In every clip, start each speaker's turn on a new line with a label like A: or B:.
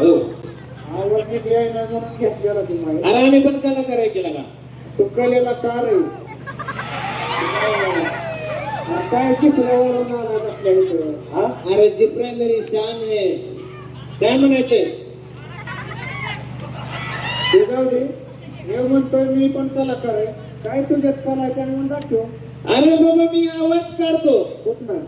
A: हो.
B: आवाज नीट यायला म्हणून घेतलेला तुम्हाला.
A: अरे आम्ही पण कलाकार आहे केला का?
B: तो कलेला कार आहे. काय चिखल्यावरून आला कसल्या इकडे? हा?
A: अरे जी प्रायमरी शान आहे काय म्हणायचंय?
B: ते जाऊ दे. हे म्हणतोय मी पण कलाकार आहे. काय तुझ्यात कला आहे त्याने म्हणून दाखव.
A: अरे बाबा मी आवाज काढतो.
B: कुठं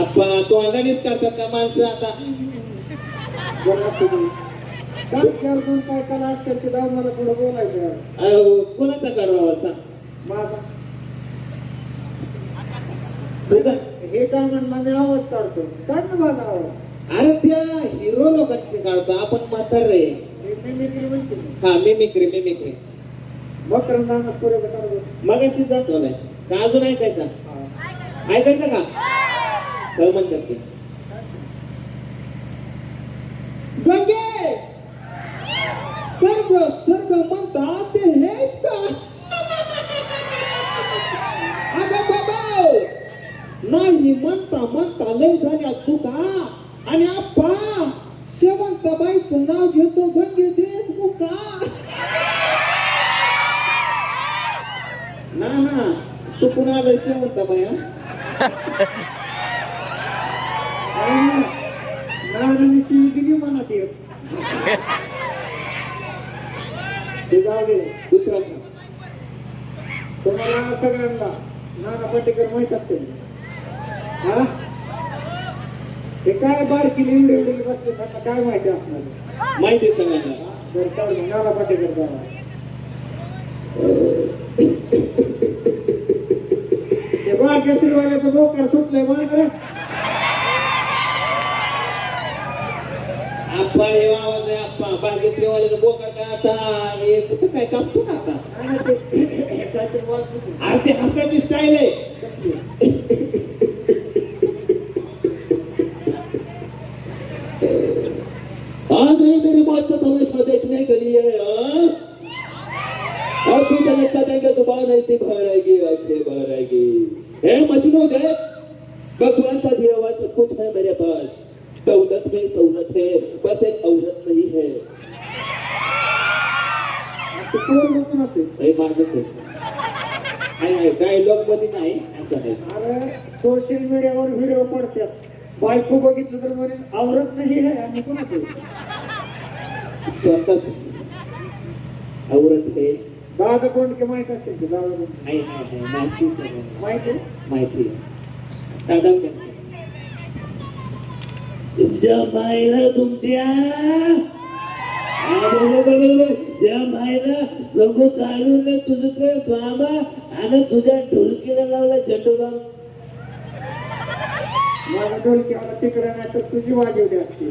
A: आपण तोंडानेच काढतात का माणसं आता?
B: काय कला असतात ते जाऊन मला पुढे बोलायचं.
A: कोणाचा काढवा सांग?
B: माझा
A: तुझा?
B: हे काय म्हणला मी आवाज काढतो. काढ ना माझा आवाज.
A: अरे त्या हिरो लोकांचे काढतो आपण म्हातार रे.
B: मिमिक्री म्हणते मी.
A: हा मिमिक्री
B: मकरंद नाना पुरे काढतो.
A: मग अशी जातो नाही का अजून ऐकायचा? ऐकायचं का? काय म्हणतात ते? गंगे सर्ग म्हणतात ते हेच का? अगं बाबा नाही म्हणता लय झाल्या चुका आणि आप्पा शेवंताबाईचं नाव घेतो गंगे देशमुखा. ना चुकून आलं शेवंताबाई.
B: नारायणी शिव दिली मनात येत. ते जाऊ दे.
A: दुसरा सांग.
B: तुम्हाला सगळ्यांना नाना पाटेकर माहित असते. हा ते काय बारकी एवढे बसले त्यांना काय माहिती असणार?
A: माहिती सगळ्यांना.
B: बरं काय नाना पाटेकर जावा. ते बाळकेसरीवाल्याचं बोकार सुटलंय मला.
A: आप्पा हे आवाज आहे आप्पा बागेश्रीवाल्याचं बोकड काय आता हे कुठं काय कापतो का आता? अरे ते हसायची स्टाईल आहे. आज ही मेरी मौत को तमाशा देखने के लिए और कुछ लगता देंगे जुबान ऐसी बाहर आएगी आंखें बाहर आएगी. हे मजनू देख भगवान का दिया हुआ सब कुछ है मेरे पास. दौलत में सौलत है बस एक औरत नहीं है. माझच आहे डायलॉग मध्ये नाही असं आहे.
B: अरे सोशल मीडियावर व्हिडिओ पडतात. बायको बघितलं तर म्हणे आवरत नाही आहे आणि कोणाचं
A: स्वतःच औरत है.
B: दादा कोण माहित असते. दादा कोण
A: माहिती सगळं
B: माहिती
A: दादा तुमच्या मायला तुमच्या त्या मायला जगू काढून तुझं काय बाबा आणि तुझ्या ढोलकीला लावला झेंडूबाम.
B: माझा ढोलकी आला तिकडे नाही तर तुझी वाजवली असते.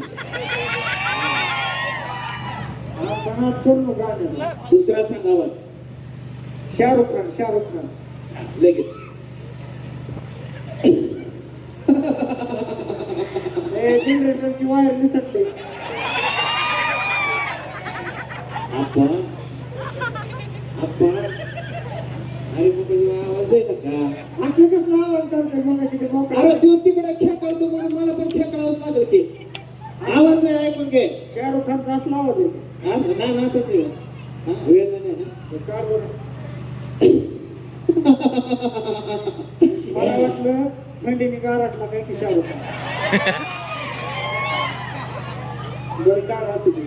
A: दुसरा सांग आवाज.
B: शाहरुख खान
A: लगेच
B: जनरेटरची वायर दिसते.
A: आप्पा अरे आवाज आहे का?
B: असं कसला आवाज करतोय मग?
A: अरे तू तिकडे खेळतो म्हणून मला पण खेळावंच लागेल की. आवाज आहे ऐकून घे.
B: शाहरुख खानचा असला आवाज येतो.
A: नाही असंच आहे.
B: मला वाटलं थंडीने गारटला काय की शाहरुख खान. बरं कार असू दे.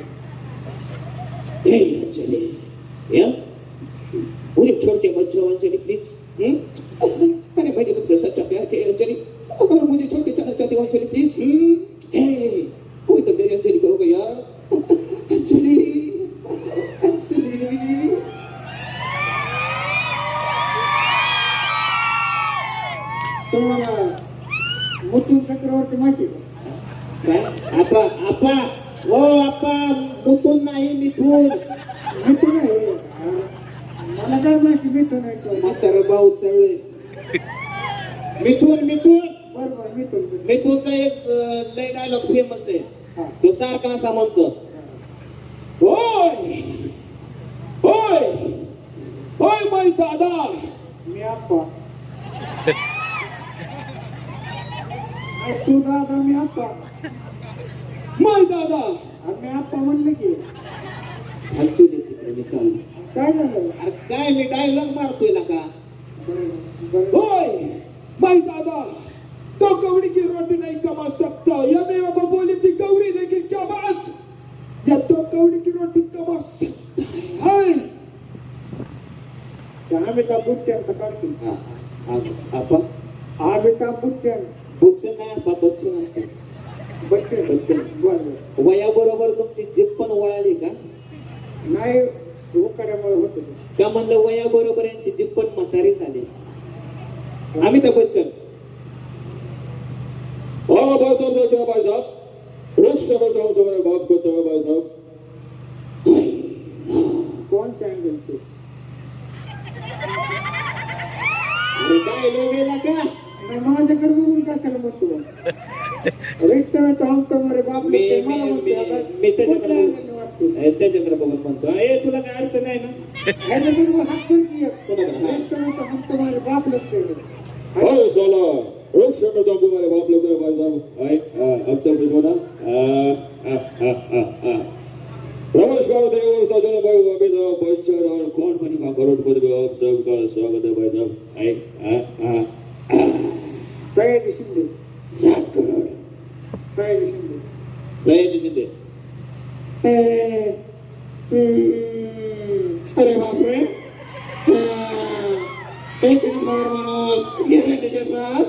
A: मुझे छोड़ के मत जाओ अंजलि प्लीज. अरे मैंने तुमसे सच्चा प्यार किया अंजलि और मुझे छोड़ के जाना चाहती हो अंजलि प्लीज. कोई तो मेरी अंजलि करोगे यार. अंजलि
B: तुम्हाला मुतून चक्रवर्ती माहिती
A: काय? आपा ओ आपा मुतून नाही मिथून.
B: मिथून आहे. मला काय माहिती मिथून आहे.
A: म्हातारा भाऊ चळले. मिथून
B: बरोबर मिथून.
A: मिथूनचा एक लय डायलॉग फेमस आहे. तो सारखा असा म्हणतो होय होय होय बाई दादा.
B: मी आप्पा तू दादा मी आप्पा
A: माय दादा
B: आम्ही आप्पा म्हणले की
A: खालचून येते तिकडे मी चाललो.
B: काय झालं
A: अरे काय मी डायलॉग मारतोय ना का
B: बरं
A: होय माय दादा तो कवड़ी की रोटी नहीं कमा सकता या मेरे को बोली थी कौड़ी लेकिन क्या बात या तो कौड़ी की रोटी कमा सकता है
B: अमिताभ बच्चन काढतील
A: आपण
B: अमिताभ बच्चन
A: बच्चन नाही आपा बच्चन असते
B: बच्चन
A: बच्चन
B: बरं
A: वयाबरोबर तुमची जीभ पण वळाली का
B: नाही उकाड्यामुळे होत
A: का म्हणलं वयाबरोबर यांची जीभ पण म्हातारी झाली अमिताभ बच्चन
C: हाँ भाई साहब देखिए भाई साहब रिक्शा में जाऊँ जो मेरे बात करते हैं भाई साहब
B: कोण सांगेल ते
A: अरे काय लोग गेला का
B: नाही, माझ्याकडे बघून कशाला म्हणतो रिश्ते में तो हम तुम्हारे बाप
A: मी
B: लोग
A: मी
B: मला
A: मी
B: म्हणतो
A: मी त्याच्याकडे
B: वाटते
A: त्याच्याकडे बघून म्हणतो ए तुला काय अडचण आहे ना
B: हात कर की
A: कोणाकडे?
B: रिश्ते में तो हम तुम्हारे बाप लोग थे
C: अरे साला रिक्शा में जाऊँ जो मेरे बाप लोग हैं भाई साहब आए अब तक कुछ होना नमस्कार देवस्था जन भाई अमिताभ बच्चन और कौन बनेगा करोड़पति में आप सबका स्वागत है भाई साहब आए
B: सयाजी शिंदे
A: 7 करोड
B: सयाजी शिंदे
A: सयाजी शिंदे अरे बापरे एक नंबर माणूस गॅरंटीच्या साथ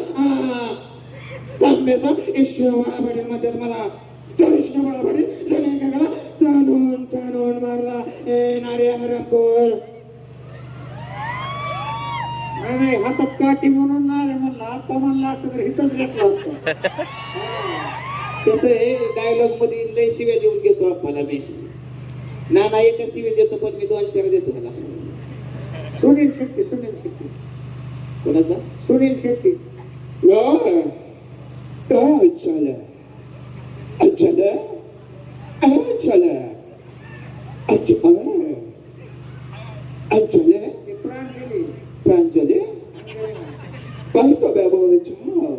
A: तांब्याचा इष्टवाळा पाटील म्हणतात मला तो इष्टवाळा पाटील जणे काकाला ताणून ताणून मारला ए नारे हरमखोर
B: नाही हातात काठी म्हणून ना रे म्हणला आप्पा म्हणला असतं तर हिथंच घेतलं असतं
A: तसं आहे डायलॉग मध्ये लय शिव्या देऊन घेतो आपल्याला मी ना एका शिव्या देतो पण मी 2-4 देतो ह्याला
B: सुनील शेट्टी
A: कोणाचा
B: सुनील शेट्टी
A: चला चला चला चला
B: ते प्राण गेले
A: प्रांजली काही तो बाबाचा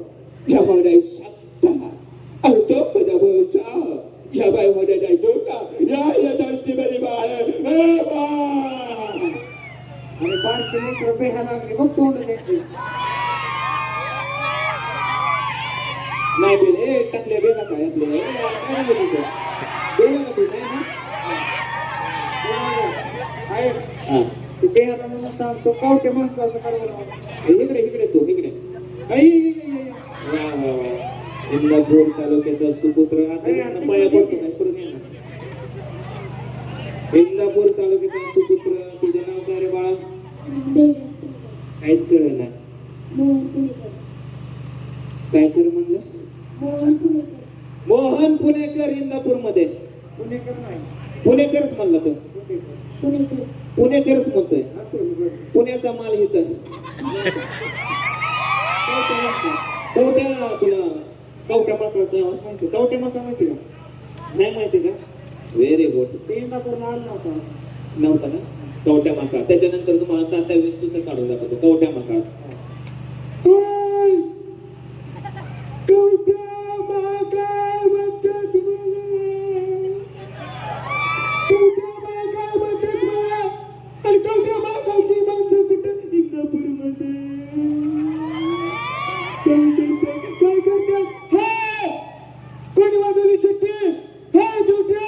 A: या बाई सत्ता तो बाबाचा या बाई मध्ये नाही तो का या दालती बरी बाय ए बा
B: आणि बारकी लेकरं बेहा लागली मग तोंड द्यायची
A: नाही बेले टाकले बेला काय आपले काय नाही तुझं बेला का तू नाही ना
B: आहे
A: हा
B: ते बेहाला म्हणून सांगतो कावटे म्हणतो असं करावं
A: इकडे इकडे तू इकडे वा वा वा इंदापूर तालुक्याचा सुपुत्र आता इथनं पाया पडतो नाही करून ये ना इंदापूर तालुक्याचा सुपुत्र तुझं नाव काय रे बाळा काहीच कळलं ना काय कर म्हणलं मोहन पुणेकर इंदापूर मध्ये
B: पुणेकर नाही
A: पुणेकरच म्हणलं तो
B: पुणेकर
A: पुणेकरच म्हणतोय
B: असं बरं.
A: पुण्याचा माल इथं कवट्या तुला कवट्या माकडाचा आवाज माहिती कवट्या माकड माहिती का नाही माहिती का व्हेरी गुड
B: ते इंदापूरला आला नव्हता
A: नव्हता ना कवट्या माकड त्याच्यानंतर तुम्हाला तात्या विंचूचं काढून दाखवतो कवट्या माकड कवट्या माकड म्हणतात कवट्या माकड म्हणतात मला आणि कवट्या माकडची माणसं कुठं इंदापूर मध्ये काय करतात हे कोणी वाजवली शिट्टी हे झुट्या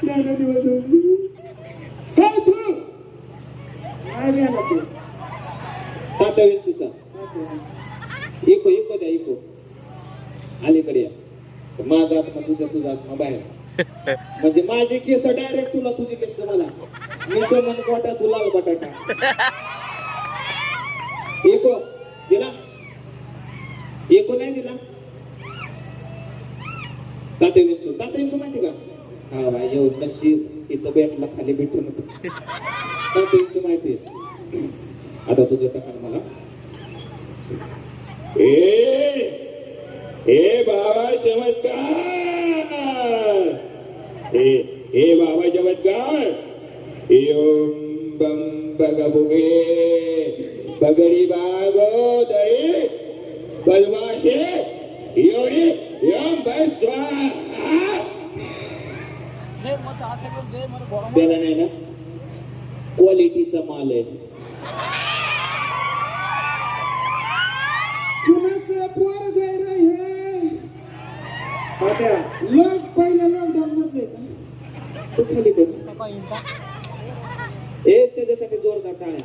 A: नानाने वाजवली हे तू
B: नाही लिहायला ते
A: तात्या विंचूचा इको इको द्या इको अलीकडे या माझा आत्मा तुझा आत्मा बाहेर म्हणजे माझे केस डायरेक्ट तुला तुझे केस मला मीचं मन गोटा तू लाल बटाटा इको दिला इको नाही दिला तात्या विंचू माहिती का हा बाई एवढं नशीब इथं भेटला खाली भेटून तात्या विंचू माहिती आता तुझं टाका मला
C: ए बाबा चमत्कार ए बाबा चमत्कार ओम बम बगबुगे बगरी बागो दळे बदमाशी एवढी यम बसवा
A: त्याला नाही ना क्वालिटीचा माल आहे.
B: कुणाचं पोर गैर हे लोक पहिल्या लॉकडाऊन मधले का
A: तू खाली बस. ए त्याच्यासाठी जोरदार टाळ्या.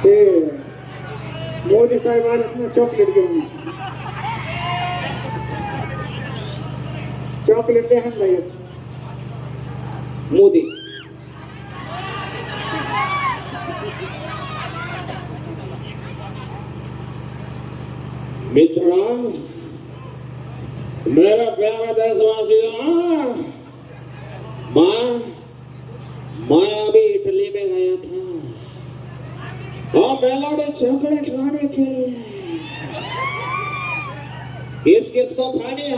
B: ते मोदी साहेब आलेत ना चॉकलेट घेऊन. चॉकलेट द्या ह्यांना एक.
A: मोदी
C: मित्रों, मेरा प्यारा देशवासियों, मैं अभी इटली में गया था और मेलोडी चॉकलेट लाने के लिए. किस किस को खानी है?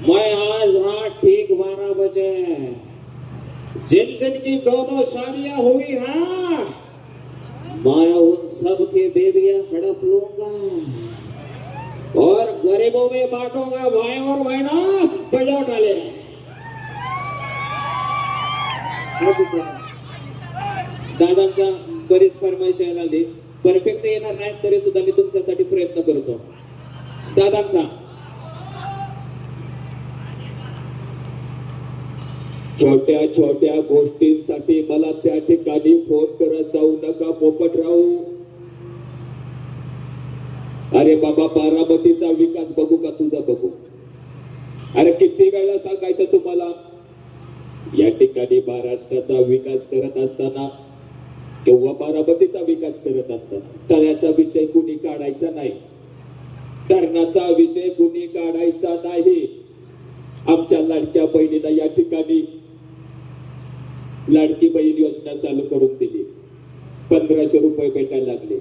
C: मैं आज रात ठीक 12 बजे जिन जिन की दोनों शादियां हुई हैं मैं उन सब की बेबियां हड़प लूंगा और गरीबों में बांटूंगा. भाई और बहना बजाओ डाले.
A: दादांचा बरीच फरमाईश यायला लागली. परफेक्ट येणार नाही तरी सुद्धा मी तुमच्यासाठी प्रयत्न करतो. दादांचा छोट्या छोट्या गोष्टींसाठी मला त्या ठिकाणी फोन करत जाऊ नका पोपटराव. अरे बाबा बारामतीचा विकास बघू का तुझा बघू. अरे किती वेळा सांगायचं तुम्हाला, या ठिकाणी महाराष्ट्राचा विकास करत असताना किंवा बारामतीचा विकास करत असताना तळ्याचा विषय कुणी काढायचा नाही, धरणाचा विषय कुणी काढायचा नाही. आमच्या लाडक्या बहिणीला या ठिकाणी लाडकी बहीण योजना चालू करून दिली. 1500 रुपये भेटायला लागले.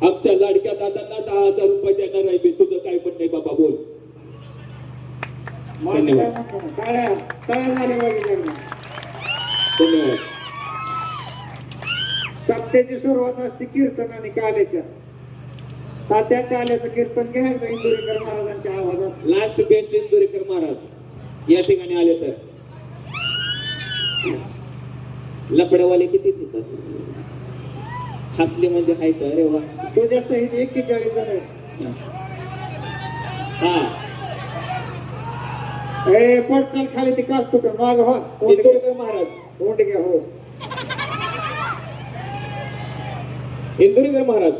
A: आमच्या लाडक्या दादांना 10,000 रुपये देणार आहे मी. तुझं काय म्हणणं आहे बाबा बोल. धन्यवाद. धन्यवाद.
B: सप्त्याची सुरुवात असते कीर्तनाने काल्याच्या. तात्या काल्याचं कीर्तन घ्यायचं इंदुरीकर महाराजांच्या आवाजात.
A: लास्ट बेस्ट इंदुरीकर महाराज या ठिकाणी आले तर लपड्यावाले किती देतात. हसले म्हणजे हाय तर. अरे वा.
B: तुझ्या सहित 41 जण आहेत.
A: हा
B: ए पटचल खाली ती कास तुटून माग हो.
A: इंदुरीकर महाराज.
B: ओंड घ्या हो.
A: इंदुरीकर महाराज.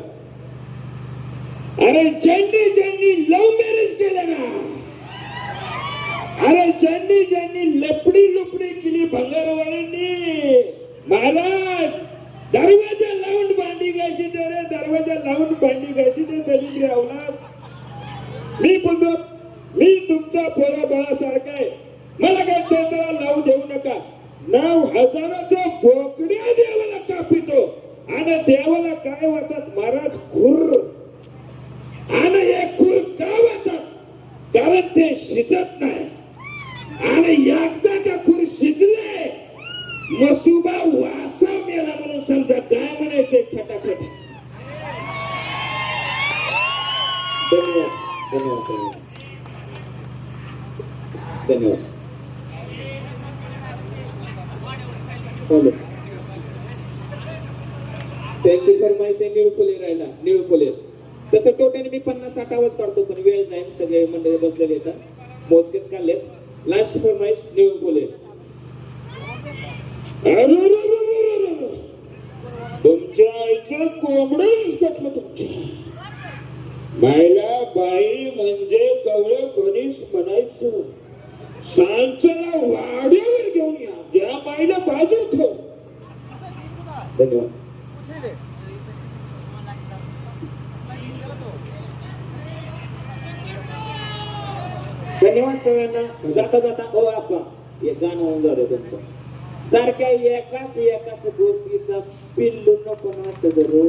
C: अरे ज्यांनी ज्यांनी लव्ह मॅरेज केलं ना, अरे ज्यांनी ज्यांनी लपडी लुपडी केली भंगारवाल्यांनी, महाराज दरवाजा लावून भांडी घाशी दे रे, दरवाजा लावून भांडी घाशी दे दलिंद्री अवलाद. मी तुमचा पोरा बाळासारखा आहे. मला काय तोंडाला लावू देऊ नका. 9,000चा बोकड्या देवाला कापितो आणि देवाला काय वाटतात महाराज खुर. आणि हे खुर का वाटतात? कारण ते शिजत नाही. आणि एकदा का खुर शिजले मसुबा वासा मेला म्हणून समजा. काय म्हणायचंय खटाखट.
A: धन्यवाद. धन्यवाद साहेब. धन्यवाद. त्यांची फरमाईश आहे निळफुले राहिला. निळफुले तसं टोटली मी 50-60 आवाज काढतो पण वेळ जाईल. सगळे मंडळी बसलेले येतात मोजकेच काढलेत. लास्ट फरमाईश निळफुले.
C: तुमच्या आईचं कोंबडच कटलं तुमच्या. बाईला बाई म्हणजे कवळं कोणीच म्हणायचं. सांचला वाड्यावर घेऊन या. ज्या बाईला बाजू ठेव.
A: धन्यवाद. धन्यवाद सगळ्यांना. जाता जाता ओ आपला एक गाणं होऊन झालं तुमचं. सारख्या एकाच गोष्टीचा
B: पिल्लू नको नाच धरू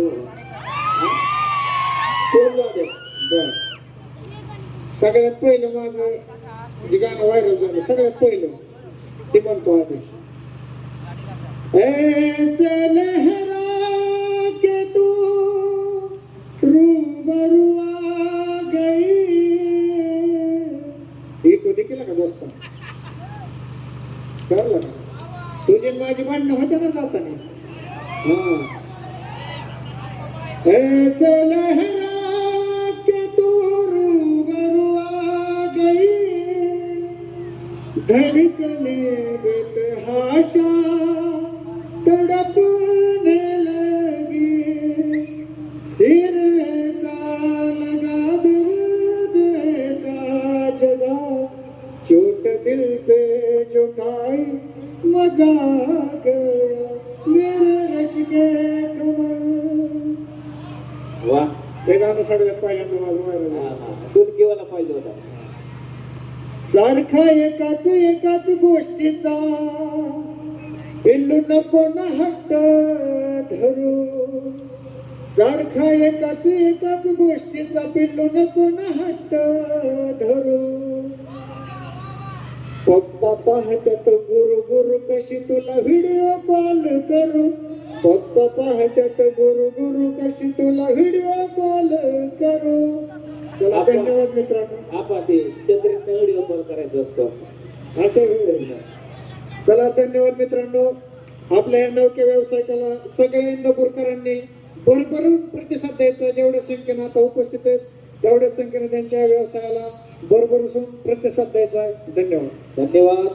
B: बर सगळ्यात पहिलं माझं जे गाणं व्हायरल झालं सगळ्यात पहिलं ते म्हणतो आधी ऐसे लहरा के तू रूबरू आ गई हे तो देखील का दोस्त कळलं का तुझी माझी भांडणं होते ना जाताना हाँ ऐसे लहरा के तू रूबरू आ गई धड़कने बेतहाशा तड़पने लगी फिर ऐसा लगा दर्द ऐसा जगा चोट दिल पे जो खाई मजा आ गया मेरे रश के कमर
A: वा
B: ते गाणं सगळ्यात पहिल्यांदा माझं व्हायरल झालं.
A: तुर्कीवाला पाहिजे होता
B: सारखा एकाच गोष्टीचा पिल्लू नको ना हट्ट धरू सारखा एकाच गोष्टीचा पिल्लू नको ना हट्ट धरू पप्पा पाहतात गुरु कशी तुला व्हिडिओ कॉल करू पप्पा पाहतात गुरु कशी तुला व्हिडिओ कॉल करू चला धन्यवाद मित्रांनो
A: आपण ते चंद्रीत व्हिडिओ कॉल करायचा असतो
B: असं होईल. चला धन्यवाद मित्रांनो आपल्या या नौके व्यावसायिकाला सगळ्या इंदापूरकरांनी भरभरून प्रतिसाद द्यायचा जेवढ्या संख्येनं आता उपस्थित आहेत तेवढ्या संख्येने त्यांच्या व्यवसायाला भरभरून प्रतिसाद द्यायचा आहे. धन्यवाद.
A: धन्यवाद.